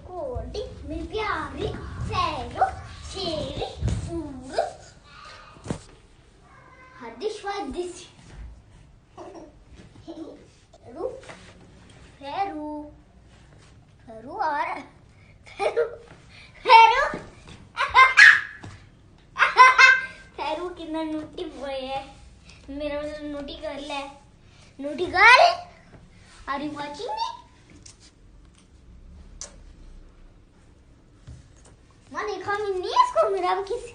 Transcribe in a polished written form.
कोडी मेरी प्यारी फेरू शेरी फूल हदिश वदिश फेरू फेरू फेरू और फेरू फेरू फेरू कितना नोटी बॉय है मेरा नोटी गर्ल है naughty girl are you watching me माँ देखा नहीं इसको मेरा किसी